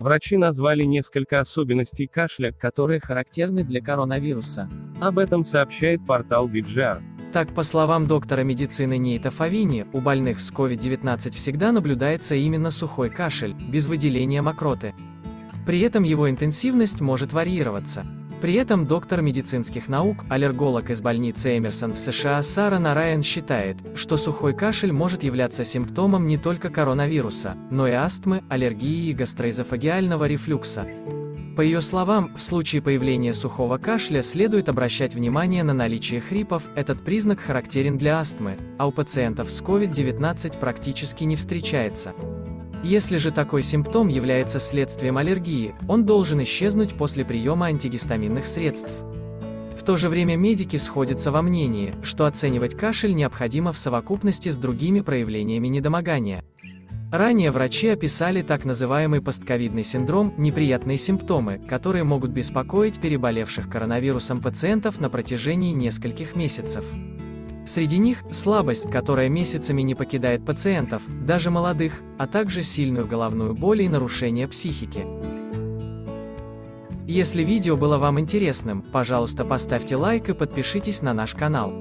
Врачи назвали несколько особенностей кашля, которые характерны для коронавируса. об этом сообщает портал VGR. Так, по словам доктора медицины Нейта Фавини, у больных с COVID-19 всегда наблюдается именно сухой кашель, без выделения мокроты. При этом его интенсивность может варьироваться. При этом доктор медицинских наук, аллерголог из больницы Эмерсон в США Сара Нарайан считает, что сухой кашель может являться симптомом не только коронавируса, но и астмы, аллергии и гастроэзофагиального рефлюкса. По ее словам, в случае появления сухого кашля следует обращать внимание на наличие хрипов, этот признак характерен для астмы, а у пациентов с COVID-19 практически не встречается. Если же такой симптом является следствием аллергии, он должен исчезнуть после приема антигистаминных средств. В то же время медики сходятся во мнении, что оценивать кашель необходимо в совокупности с другими проявлениями недомогания. Ранее врачи описали так называемый постковидный синдром, неприятные симптомы, которые могут беспокоить переболевших коронавирусом пациентов на протяжении нескольких месяцев. Среди них – слабость, которая месяцами не покидает пациентов, даже молодых, а также сильную головную боль и нарушение психики. Если видео было вам интересным, пожалуйста, поставьте лайк и подпишитесь на наш канал.